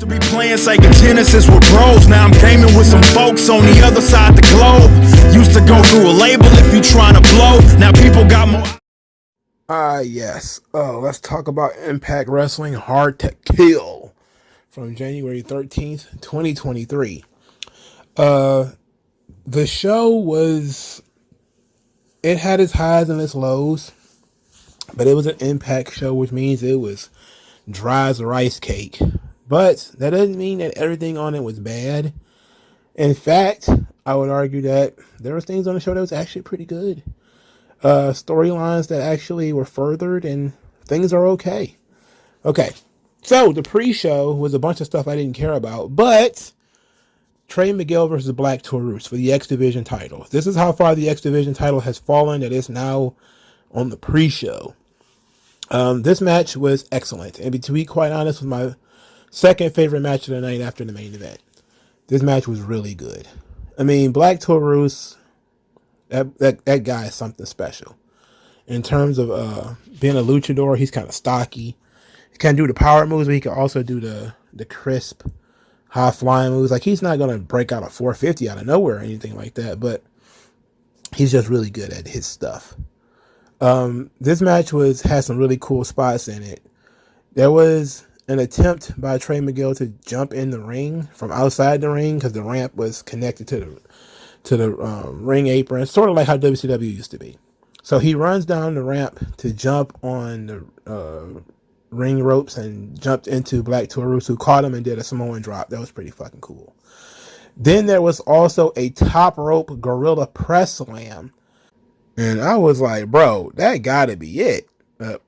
To be playing Sega Genesis with bros. Now I'm gaming with some folks on the other side the globe. Used to go through a label if you trying to blow. Now people got more. Yes. Let's talk about Impact Wrestling Hard to Kill from January 13th, 2023. The show it had its highs and its lows, but it was an Impact show, which means it was dry as a rice cake. But that doesn't mean that everything on it was bad. In fact, I would argue that there were things on the show that was actually pretty good. Storylines that actually were furthered, and things are okay. Okay, so the pre-show was a bunch of stuff I didn't care about, but Trey Miguel versus Black Taurus for the X Division title. This is how far the X Division title has fallen, that it's now on the pre-show. This match was excellent, and to be quite honest, was my second favorite match of the night after the main event. This match was really good. I mean, Black Taurus, that guy is something special. In terms of being a luchador, he's kind of stocky. He can do the power moves, but he can also do the crisp, high flying moves. Like, he's not going to break out a 450 out of nowhere or anything like that, but he's just really good at his stuff. This match had some really cool spots in it. There was an attempt by Trey Miguel to jump in the ring from outside the ring because the ramp was connected to the ring apron, sort of like how WCW used to be. So he runs down the ramp to jump on the ring ropes and jumped into Black Taurus, who caught him and did a Samoan drop. That was pretty fucking cool. Then there was also a top rope gorilla press slam, and I was like, bro, that gotta be it.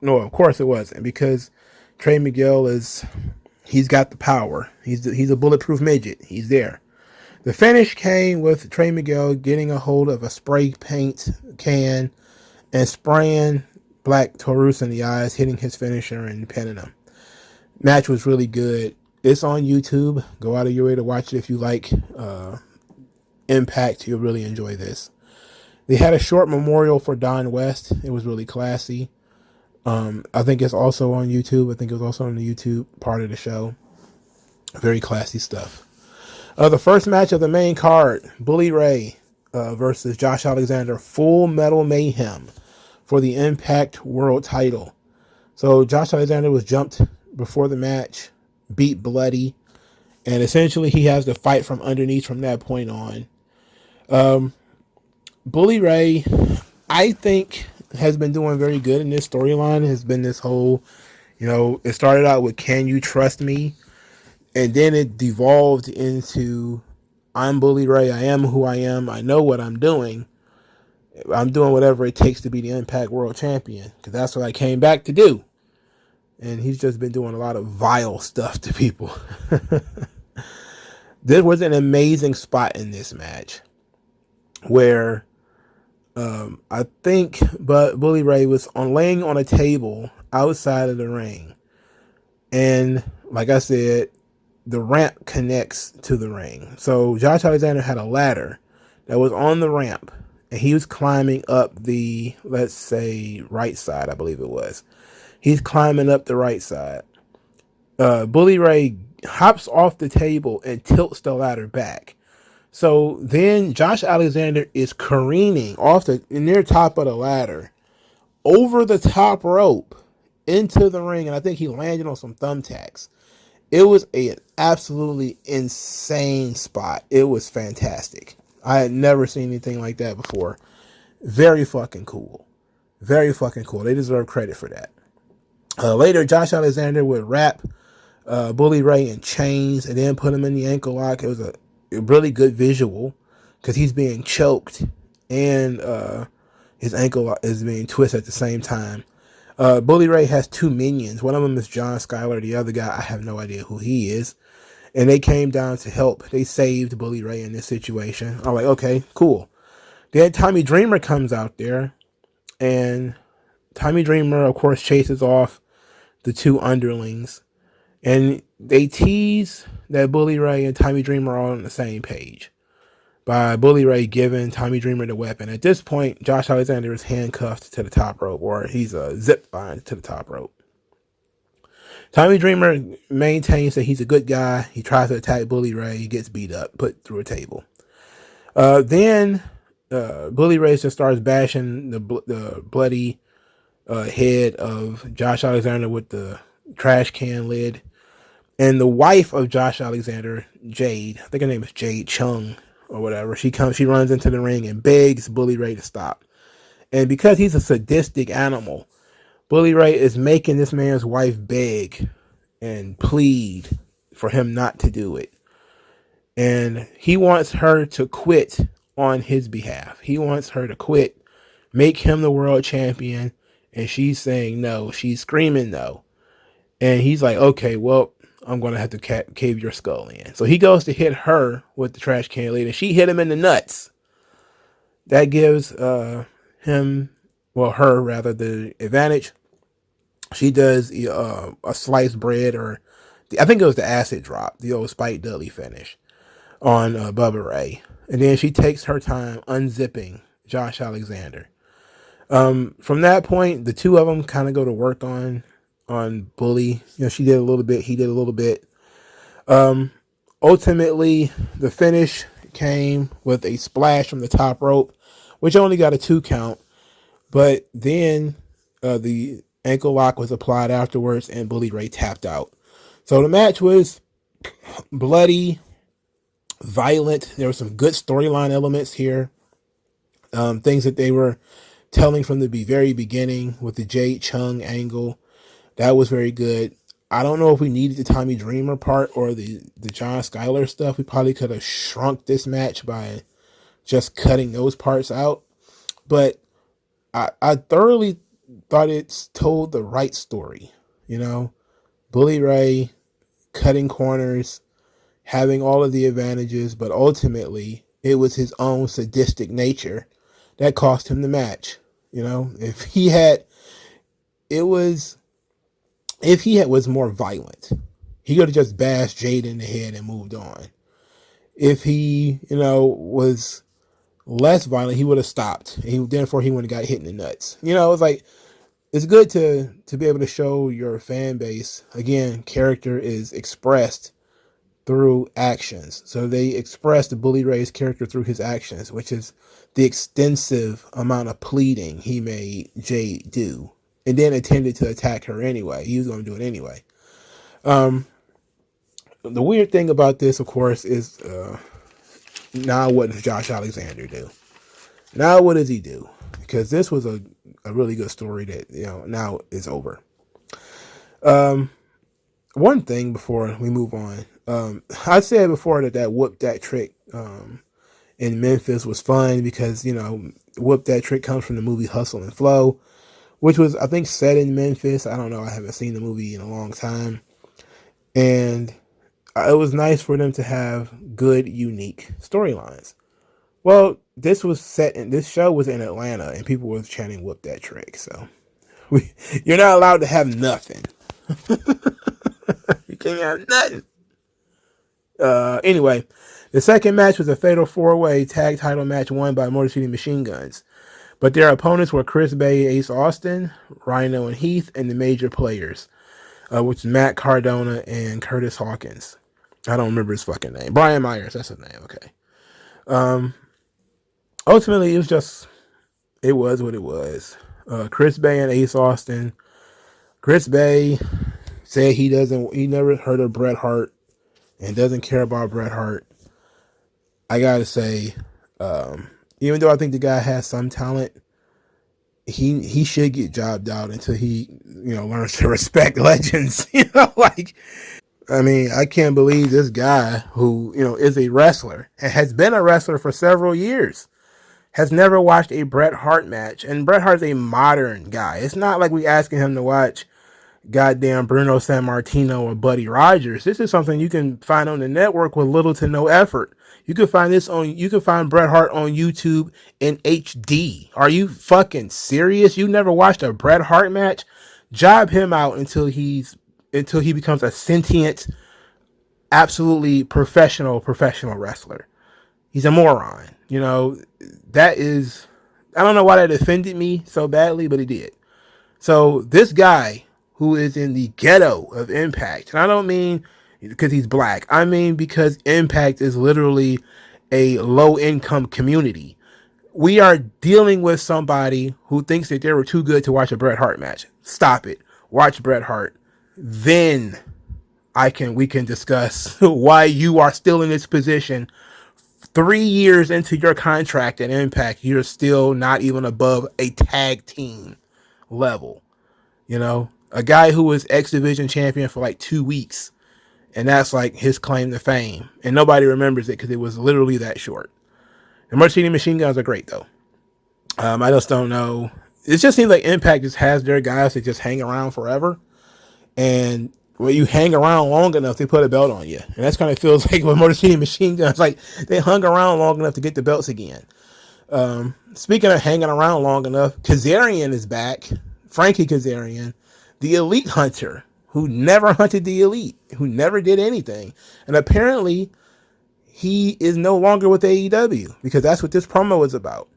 No, of course it wasn't, because Trey Miguel he's got the power. He's a bulletproof midget. He's there. The finish came with Trey Miguel getting a hold of a spray paint can and spraying Black Taurus in the eyes, hitting his finisher and pinning him. Match was really good. It's on YouTube. Go out of your way to watch it if you like Impact. You'll really enjoy this. They had a short memorial for Don West. It was really classy. I think it's also on YouTube. I think it was also on the YouTube part of the show. Very classy stuff. The first match of the main card, Bully Ray versus Josh Alexander, Full Metal Mayhem for the Impact World title. So Josh Alexander was jumped before the match, beat bloody, and essentially he has to fight from underneath from that point on. Bully Ray, I think, has been doing very good in this storyline. Has been this whole, it started out with "Can you trust me?" and then it devolved into "I'm Bully Ray. I am who I am. I know what I'm doing. I'm doing whatever it takes to be the Impact World Champion, because that's what I came back to do." And he's just been doing a lot of vile stuff to people. There was an amazing spot in this match where I think Bully Ray was laying on a table outside of the ring. And like I said, the ramp connects to the ring. So Josh Alexander had a ladder that was on the ramp, and he was climbing up the, let's say, right side, I believe it was. He's climbing up the right side. Bully Ray hops off the table and tilts the ladder back. So then Josh Alexander is careening off the near top of the ladder over the top rope into the ring, and I think he landed on some thumbtacks. It was an absolutely insane spot. It was fantastic. I had never seen anything like that before. Very fucking cool. Very fucking cool. They deserve credit for that. Later, Josh Alexander would wrap Bully Ray in chains and then put him in the ankle lock. It was a really good visual because he's being choked and his ankle is being twisted at the same time. Bully Ray has two minions. One of them is John Skyler. The other guy, I have no idea who he is. And they came down to help. They saved Bully Ray in this situation. I'm like, okay, cool. Then Tommy Dreamer comes out there, and Tommy Dreamer, of course, chases off the two underlings. And they tease that Bully Ray and Tommy Dreamer are all on the same page by Bully Ray giving Tommy Dreamer the weapon. At this point, Josh Alexander is handcuffed to the top rope, or he's zip lined to the top rope. Tommy Dreamer maintains that he's a good guy. He tries to attack Bully Ray. He gets beat up, put through a table. Then Bully Ray just starts bashing the bloody head of Josh Alexander with the trash can lid. And the wife of Josh Alexander, Jade, I think her name is Jade Chung or whatever, she runs into the ring and begs Bully Ray to stop. And because he's a sadistic animal, Bully Ray is making this man's wife beg and plead for him not to do it. And he wants her to quit on his behalf. He wants her to quit, make him the world champion. And she's saying no. She's screaming no. And he's like, okay, well, I'm going to have to cave your skull in. So he goes to hit her with the trash can lid, and she hit him in the nuts. That gives her rather, the advantage. She does a sliced bread, or I think it was the acid drop, the old Spike Dudley finish on Bubba Ray. And then she takes her time unzipping Josh Alexander. From that point, the two of them kind of go to work on Bully. She did a little bit, he did a little bit. Ultimately, the finish came with a splash from the top rope, which only got a 2 count. But then the ankle lock was applied afterwards, and Bully Ray tapped out. So the match was bloody, violent. There were some good storyline elements here. Things that they were telling from the very beginning with the Jade Chung angle. That was very good. I don't know if we needed the Tommy Dreamer part or the John Skyler stuff. We probably could have shrunk this match by just cutting those parts out. But I thoroughly thought it's told the right story. Bully Ray cutting corners, having all of the advantages, but ultimately it was his own sadistic nature that cost him the match. If he was more violent, he could have just bashed Jade in the head and moved on. If he, was less violent, he would have stopped. Therefore, he wouldn't have got hit in the nuts. It's like, it's good to be able to show your fan base. Again, character is expressed through actions. So they expressed the Bully Ray's character through his actions, which is the extensive amount of pleading he made Jade do, and then intended to attack her anyway. He was going to do it anyway. The weird thing about this, of course, is now what does Josh Alexander do? Now what does he do? Because this was a really good story that now is over. One thing before we move on, I said before that whoop that trick in Memphis was fun because whoop that trick comes from the movie Hustle and Flow, which was, I think, set in Memphis. I don't know. I haven't seen the movie in a long time. And it was nice for them to have good, unique storylines. Well, this show was in Atlanta, and people were chanting whoop that trick. So you're not allowed to have nothing. You can't have nothing. Anyway, the second match was a fatal 4-way tag title match won by Motor City Machine Guns. But their opponents were Chris Bay, Ace Austin, Rhino and Heath, and the major players, which is Matt Cardona and Curtis Hawkins. I don't remember his fucking name. Brian Myers, that's his name. Okay. Ultimately, it was what it was. Chris Bay and Ace Austin. Chris Bay said he never heard of Bret Hart and doesn't care about Bret Hart. I gotta say, even though I think the guy has some talent, he should get jobbed out until he, learns to respect legends. I can't believe this guy who, is a wrestler and has been a wrestler for several years has never watched a Bret Hart match. And Bret Hart's a modern guy. It's not like we asking him to watch goddamn Bruno Sammartino or Buddy Rogers. This is something you can find on the network with little to no effort. You can find Bret Hart on YouTube in HD. Are you fucking serious? You never watched a Bret Hart match? Job him out until he becomes a sentient, absolutely professional wrestler. He's a moron. That is, I don't know why that offended me so badly, but it did. So this guy who is in the ghetto of Impact. And I don't mean because he's black. I mean because Impact is literally a low-income community. We are dealing with somebody who thinks that they were too good to watch a Bret Hart match. Stop it. Watch Bret Hart. Then we can discuss why you are still in this position. 3 years into your contract at Impact, you're still not even above a tag team level. You know, a guy who was X Division champion for like 2 weeks, and that's like his claim to fame, and nobody remembers it because it was literally that short. The Motor City Machine Guns are great though. I just don't know. It just seems like Impact just has their guys that just hang around forever, and when you hang around long enough, they put a belt on you. And that's kind of feels like with Motor City Machine Guns, like they hung around long enough to get the belts again. Speaking of hanging around long enough, Kazarian is back. Frankie Kazarian, the Elite Hunter, who never hunted the Elite, who never did anything. And apparently, he is no longer with AEW because that's what this promo is about.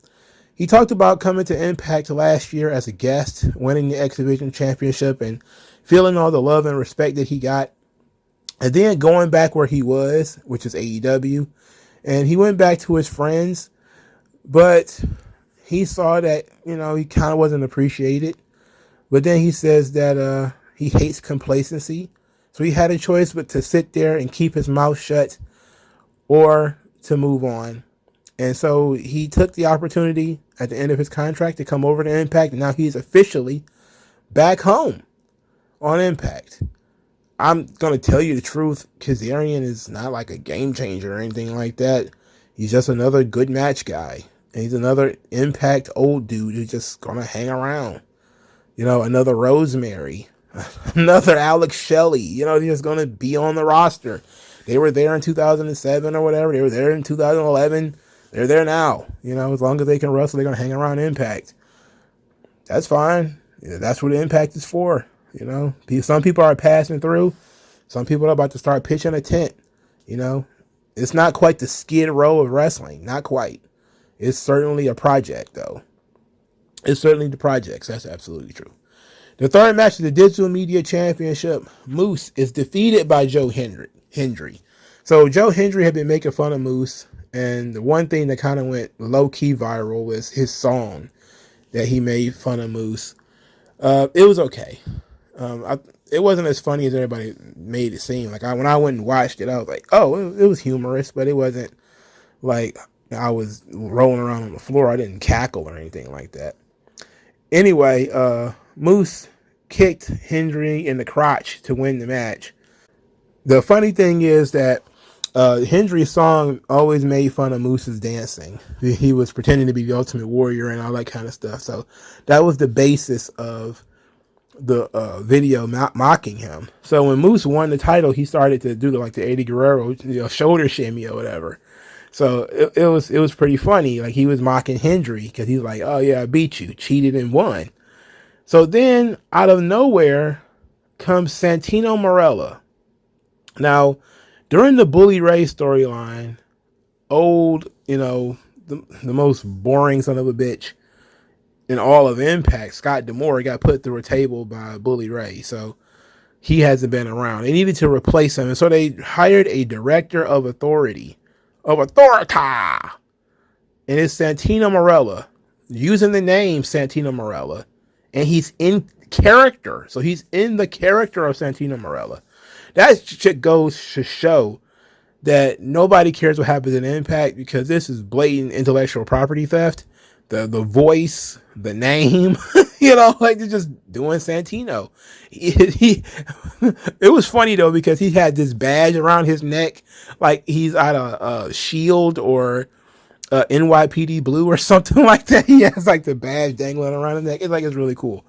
He talked about coming to Impact last year as a guest, winning the X Division Championship and feeling all the love and respect that he got. And then going back where he was, which is AEW. And he went back to his friends, but he saw that, he kind of wasn't appreciated. But then he says that he hates complacency. So he had a choice but to sit there and keep his mouth shut or to move on. And so he took the opportunity at the end of his contract to come over to Impact. And now he's officially back home on Impact. I'm going to tell you the truth. Kazarian is not like a game changer or anything like that. He's just another good match guy. And he's another Impact old dude who's just going to hang around. Another Rosemary. Another Alex Shelley. He's just going to be on the roster. They were there in 2007 or whatever. They were there in 2011. They're there now. As long as they can wrestle, they're going to hang around Impact. That's fine. That's what Impact is for. Some people are passing through. Some people are about to start pitching a tent. It's not quite the Skid Row of wrestling. Not quite. It's certainly a project, though. It's certainly the projects. That's absolutely true. The third match of the Digital Media Championship, Moose is defeated by Joe Hendry. So Joe Hendry had been making fun of Moose, and the one thing that kind of went low-key viral was his song that he made fun of Moose. It was okay. It wasn't as funny as everybody made it seem. Like when I went and watched it, I was like, oh, it was humorous, but it wasn't like I was rolling around on the floor. I didn't cackle or anything like that. Anyway, Moose kicked Hendry in the crotch to win the match. The funny thing is that Hendry's song always made fun of Moose's dancing. He was pretending to be the Ultimate Warrior and all that kind of stuff. So that was the basis of the video mocking him. So when Moose won the title, he started to do the Eddie Guerrero shoulder shimmy or whatever. So it was pretty funny. Like he was mocking Hendry because he's like, oh yeah, I beat you, cheated and won. So then out of nowhere comes Santino Marella. Now, during the Bully Ray storyline, the most boring son of a bitch in all of Impact, Scott D'Amore, got put through a table by Bully Ray. So he hasn't been around. They needed to replace him. And so they hired a director of authority. And it's Santino Marella, using the name Santino Marella. And he's in character. So he's in the character of Santino Marella. That shit goes to show that nobody cares what happens in Impact because this is blatant intellectual property theft. The voice, the name, they're just doing Santino. It was funny though because he had this badge around his neck like he's out of Shield or NYPD Blue or something like that. He has the badge dangling around his neck. It's really cool.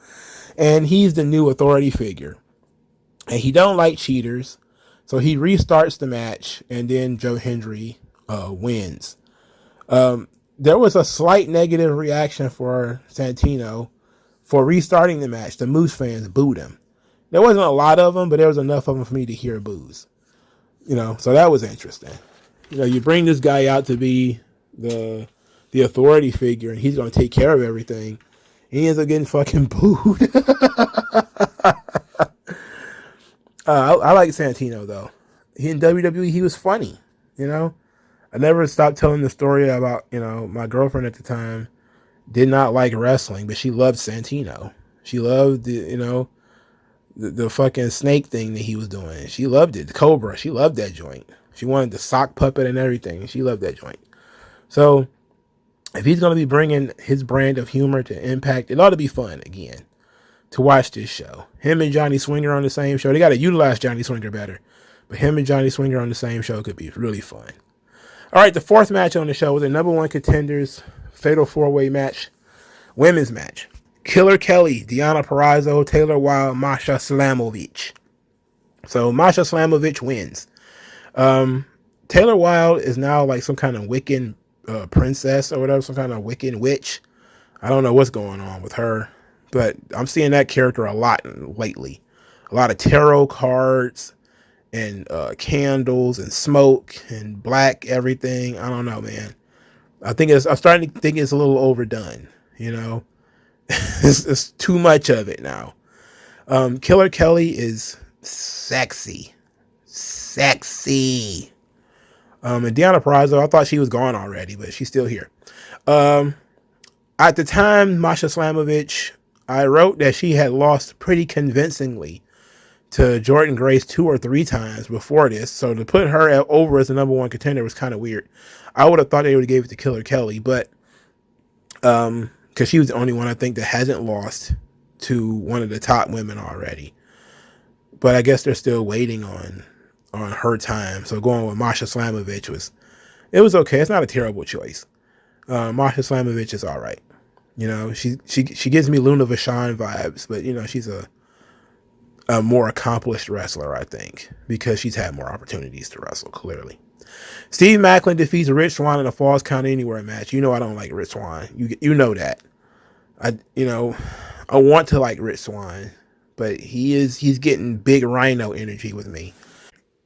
And he's the new authority figure. And he don't like cheaters. So he restarts the match and then Joe Hendry wins. There was a slight negative reaction for Santino for restarting the match. The Moose fans booed him. There wasn't a lot of them, but there was enough of them for me to hear boos. So that was interesting. You bring this guy out to be the authority figure and he's going to take care of everything. And he ends up getting fucking booed. I like Santino though. He in WWE, he was funny. You know, I never stopped telling the story about my girlfriend at the time did not like wrestling, but she loved Santino. She loved the fucking snake thing that he was doing. She loved it. The Cobra. She loved that joint. She wanted the sock puppet and everything. She loved that joint. So if he's going to be bringing his brand of humor to Impact, it ought to be fun again to watch this show. Him and Johnny Swinger on the same show. They got to utilize Johnny Swinger better. But him and Johnny Swinger on the same show could be really fun. All right, the fourth match on the show was a number one contenders fatal four-way match, women's match. Killer Kelly, Deonna Purrazzo, Taylor Wilde, Masha Slamovich. So Masha Slamovich wins. Taylor Wilde is now like some kind of Wiccan princess or whatever, some kind of Wiccan witch. I don't know what's going on with her, but I'm seeing that character a lot lately. A lot of tarot cards and candles and smoke and black everything. I don't know, man. I'm starting to think it's a little overdone. It's too much of it now. Killer Kelly is sexy. And Deonna Purrazzo, I thought she was gone already, but she's still here. At the time, Masha Slamovich, I wrote that she had lost pretty convincingly to Jordan Grace 2 or 3 times before this. So to put her over as the number one contender was kind of weird. I would have thought they would have gave it to Killer Kelly, but because she was the only one I think that hasn't lost to one of the top women already. But I guess they're still waiting on her time. So going with Masha Slamovich was okay. It's not a terrible choice. Masha Slamovich is all right. She gives me Luna Vachon vibes, but she's a more accomplished wrestler, I think, because she's had more opportunities to wrestle, clearly. Steve Maclin defeats Rich Swann in a Falls Count Anywhere match. I don't like Rich Swann. You know that. I want to like Rich Swann, but he's getting big Rhino energy with me.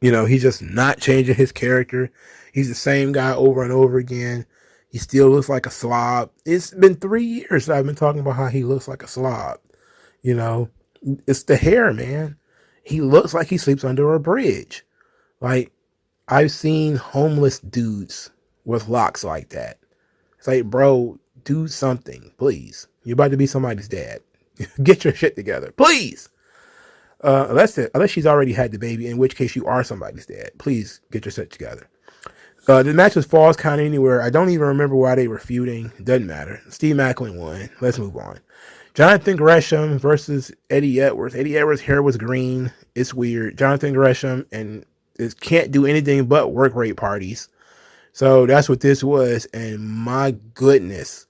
He's just not changing his character. He's the same guy over and over again. He still looks like a slob. It's been 3 years that I've been talking about how he looks like a slob. It's the hair, man. He looks like he sleeps under a bridge. Like, I've seen homeless dudes with locks like that. It's like, bro, do something, please. You're about to be somebody's dad. Get your shit together, please. Unless she's already had the baby, in which case you are somebody's dad. Please get your shit together. The match was Falls Count Anywhere. I don't even remember why they were feuding. Doesn't matter. Steve Maclin won. Let's move on. Jonathan Gresham versus Eddie Edwards. Eddie Edwards' hair was green. It's weird. Jonathan Gresham and it can't do anything but work rate parties. So that's what this was. And my goodness,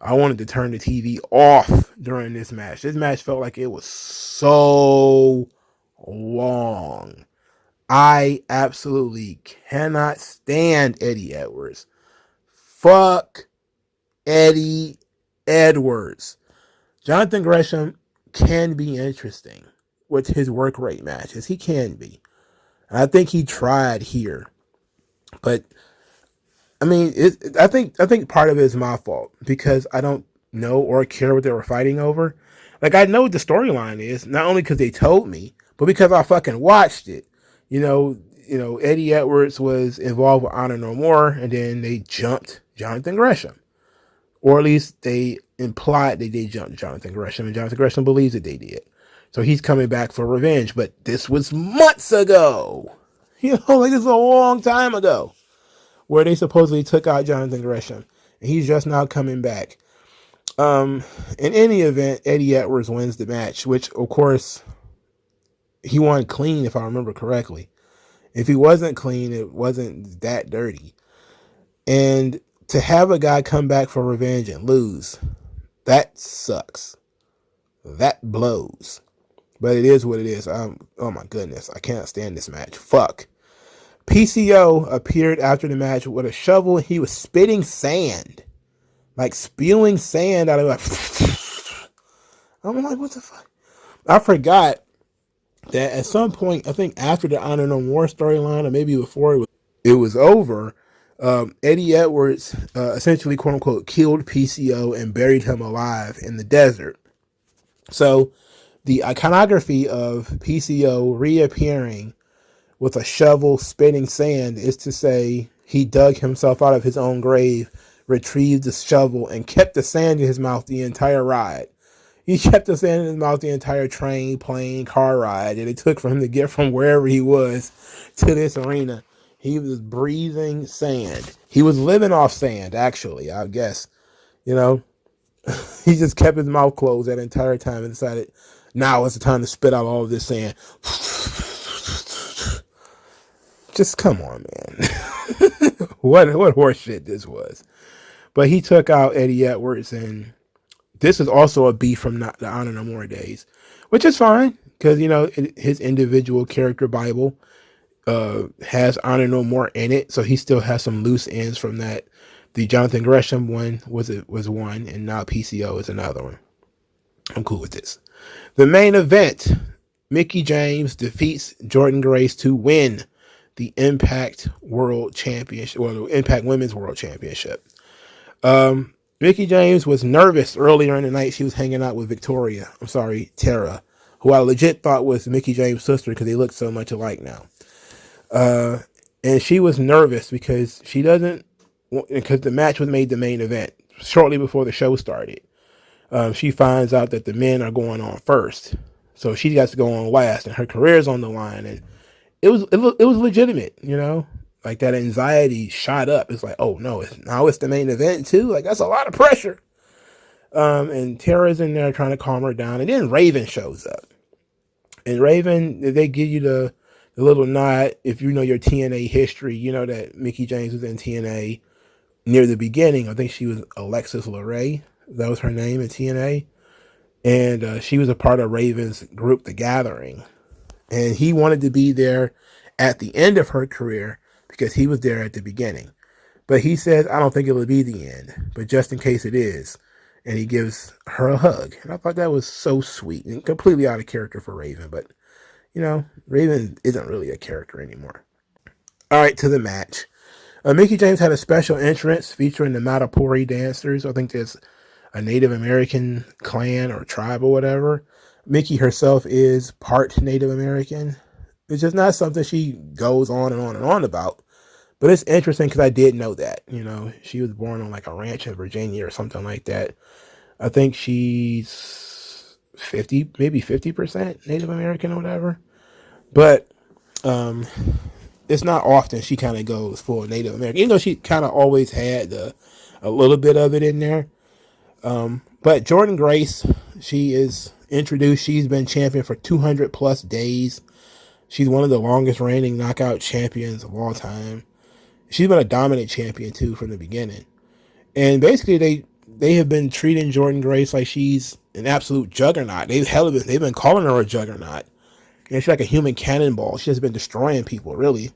I wanted to turn the TV off during this match. This match felt like it was so long. I absolutely cannot stand Eddie Edwards. Fuck Eddie Edwards. Jonathan Gresham can be interesting with his work rate matches. He can be. And I think he tried here. But I mean, I think part of it is my fault because I don't know or care what they were fighting over. Like, I know what the storyline is, not only because they told me, but because I fucking watched it. Eddie Edwards was involved with Honor No More, and then they jumped Jonathan Gresham. Or at least they implied they did jump Jonathan Gresham, and Jonathan Gresham believes that they did. So he's coming back for revenge, but this was months ago. This is a long time ago, where they supposedly took out Jonathan Gresham, and he's just now coming back. In any event, Eddie Edwards wins the match, which, of course, he won clean, if I remember correctly. If he wasn't clean, it wasn't that dirty. And to have a guy come back for revenge and lose, that sucks. That blows. But it is what it is. Oh my goodness, I can't stand this match. Fuck. PCO appeared after the match with a shovel. He was spitting sand. Like spewing sand out of it. I'm like, what the fuck? I forgot that at some point, I think after the Honor No More storyline, or maybe before it was over, Eddie Edwards essentially, quote unquote, killed PCO and buried him alive in the desert. So The iconography of PCO reappearing with a shovel spitting sand is to say he dug himself out of his own grave, retrieved the shovel, and kept the sand in his mouth the entire ride. He kept the sand in his mouth the entire train, plane, car ride that it took for him to get from wherever he was to this arena. He was breathing sand. He was living off sand, actually, I guess. You know, he just kept his mouth closed that entire time and decided, now it's the time to spit out all of this sand. Just come on, man. What horse shit this was. But he took out Eddie Edwards, and this is also a beef from the Honor No More days, which is fine because, you know, his individual character Bible has Honor No More in it, so he still has some loose ends from that. The Jonathan Gresham one was one, and now PCO is another one. I'm cool with this. The main event, Mickie James defeats Jordynne Grace to win the Impact World Championship, or the Impact Women's World Championship. Mickie James was nervous earlier in the night. She was hanging out with Tara, who I legit thought was Mickie James' sister because they look so much alike now. And she was nervous because because the match was made the main event shortly before the show started. She finds out that the men are going on first, so she got to go on last, and her career's on the line. And it was legitimate, you know, like that anxiety shot up. It's like, oh no, now it's the main event too. Like, that's a lot of pressure. And Tara's in there trying to calm her down, and then Raven shows up. And Raven, they give you the little nod. If you know your TNA history, you know that Mickie James was in TNA near the beginning. I think she was Alexis LeRae. That was her name in TNA. And she was a part of Raven's group, The Gathering. And he wanted to be there at the end of her career because he was there at the beginning. But he says, I don't think it'll be the end, but just in case it is. And he gives her a hug. And I thought that was so sweet and completely out of character for Raven. But, you know, Raven isn't really a character anymore. All right, to the match. Mickie James had a special entrance featuring the Matapori dancers. I think there's a Native American clan or tribe or whatever. Mickie herself is part Native American. It's just not something she goes on and on and on about. But it's interesting because I did know that. You know, she was born on like a ranch in Virginia or something like that. I think she's 50% Native American or whatever. But it's not often she kind of goes full Native American. Even though she kind of always had a little bit of it in there. But Jordynne Grace, she is introduced. She's been champion for 200 plus days. She's one of the longest reigning knockout champions of all time. She's been a dominant champion too from the beginning. And basically they have been treating Jordynne Grace like she's an absolute juggernaut. They've been calling her a juggernaut. And she's like a human cannonball. She has been destroying people, really.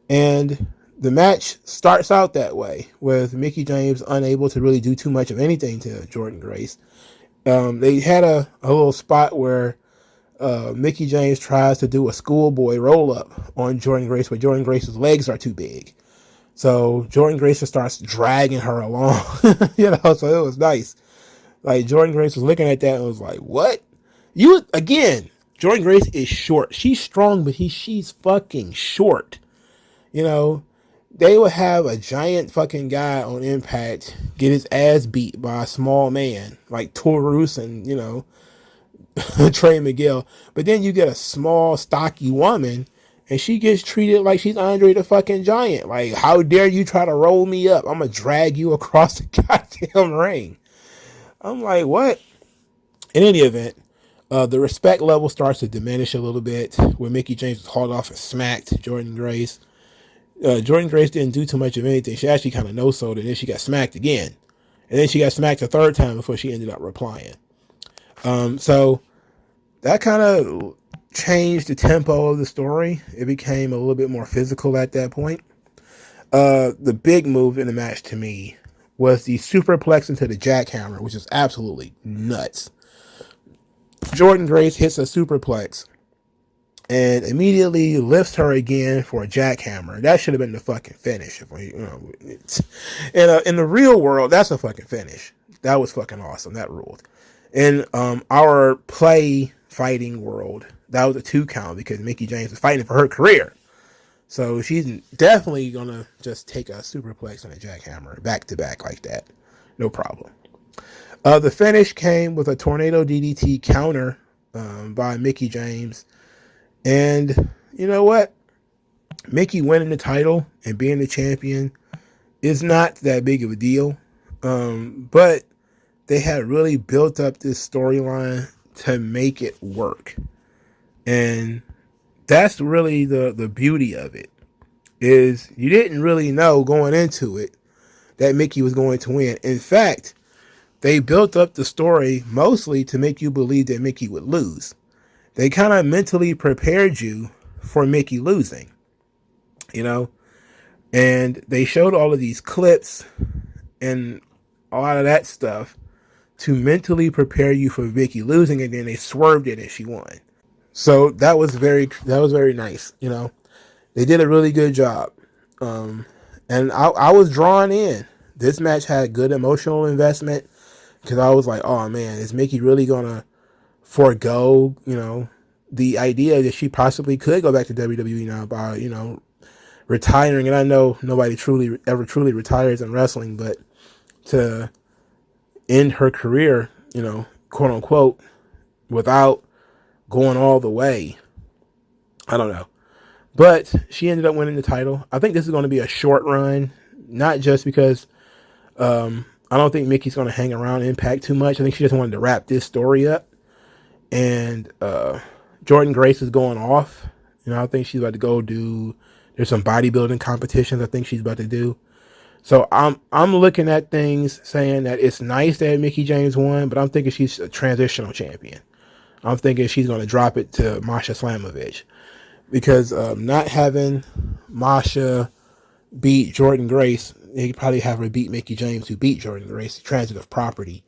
And the match starts out that way, with Mickie James unable to really do too much of anything to Jordynne Grace. They had a little spot where Mickie James tries to do a schoolboy roll-up on Jordynne Grace, but Jordynne Grace's legs are too big. So Jordynne Grace just starts dragging her along, you know, so it was nice. Like, Jordynne Grace was looking at that and was like, what? Jordynne Grace is short. She's strong, but she's fucking short. You know, they would have a giant fucking guy on Impact get his ass beat by a small man like Taurus and, you know, Trey Miguel. But then you get a small, stocky woman and she gets treated like she's Andre the fucking Giant. Like, how dare you try to roll me up? I'm going to drag you across the goddamn ring. I'm like, what? In any event, the respect level starts to diminish a little bit where Mickie James was hauled off and smacked Jordynne Grace. Jordynne Grace didn't do too much of anything. She actually kind of no-sold it, and then she got smacked again. And then she got smacked a third time before she ended up replying. So that kind of changed the tempo of the story. It became a little bit more physical at that point. The big move in the match to me was the superplex into the jackhammer, which is absolutely nuts. Jordynne Grace hits a superplex and immediately lifts her again for a jackhammer. That should have been the fucking finish. In the real world, that's a fucking finish. That was fucking awesome. That ruled. In our play fighting world, that was a 2 count because Mickie James was fighting for her career. So she's definitely going to just take a superplex and a jackhammer back to back like that. No problem. The finish came with a tornado DDT counter by Mickie James. And you know what? Mickie winning the title and being the champion is not that big of a deal. But they had really built up this storyline to make it work. And that's really the beauty of it, is you didn't really know going into it that Mickie was going to win. In fact, they built up the story mostly to make you believe that Mickie would lose. They kind of mentally prepared you for Mickie losing, you know, and they showed all of these clips and a lot of that stuff to mentally prepare you for Mickie losing, and then they swerved it and she won. So that was very nice. You know, they did a really good job. And I was drawn in. This match had good emotional investment because I was like, oh man, is Mickie really gonna forego, you know, the idea that she possibly could go back to WWE now by, you know, retiring? And I know nobody ever truly retires in wrestling, but to end her career, you know, quote unquote, without going all the way, I don't know. But she ended up winning the title. I think this is going to be a short run, not just because I don't think Mickie's going to hang around Impact too much. I think she just wanted to wrap this story up. And Jordynne Grace is going off. You know, I think she's about to go there's some bodybuilding competitions I think she's about to do. So I'm looking at things saying that it's nice that Mickie James won, but I'm thinking she's a transitional champion. I'm thinking she's going to drop it to Masha Slamovich, because not having Masha beat Jordynne Grace, they could probably have her beat Mickie James, who beat Jordynne Grace, transitive property.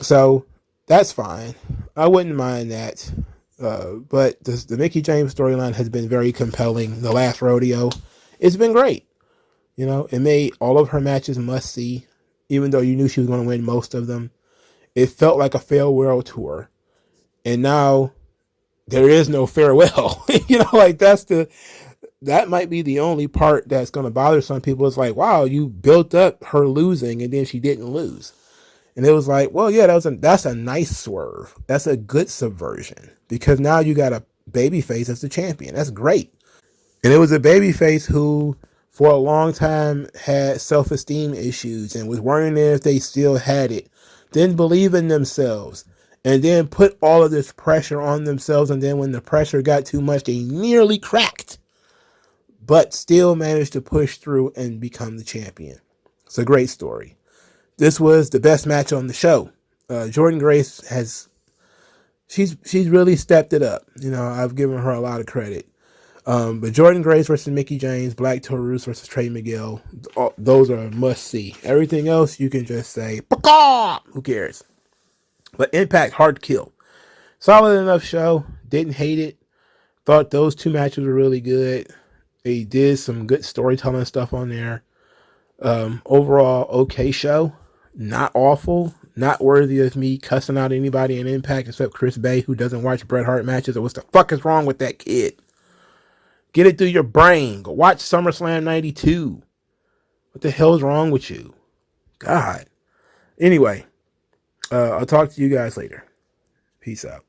So that's fine. I wouldn't mind that. But the Mickie James storyline has been very compelling. The last rodeo, it's been great. You know, it made all of her matches must see, even though you knew she was going to win most of them. It felt like a farewell tour. And now there is no farewell. You know, like that might be the only part that's going to bother some people. It's like, wow, you built up her losing and then she didn't lose. And it was like, well, yeah, that's a nice swerve. That's a good subversion, because now you got a babyface as the champion. That's great. And it was a babyface who, for a long time, had self-esteem issues and was wondering if they still had it. Didn't believe in themselves. And then put all of this pressure on themselves. And then when the pressure got too much, they nearly cracked. But still managed to push through and become the champion. It's a great story. This was the best match on the show. Jordynne Grace she's really stepped it up. You know, I've given her a lot of credit. But Jordynne Grace versus Mickie James, Black Taurus versus Trey Miguel, those are a must-see. Everything else, you can just say, who cares? But Impact, hard to kill. Solid enough show. Didn't hate it. Thought those 2 matches were really good. They did some good storytelling stuff on there. Overall, okay show. Not awful. Not worthy of me cussing out anybody in Impact except Chris Bay, who doesn't watch Bret Hart matches. Or what the fuck is wrong with that kid? Get it through your brain. Go watch SummerSlam 92. What the hell's wrong with you? God. Anyway, I'll talk to you guys later. Peace out.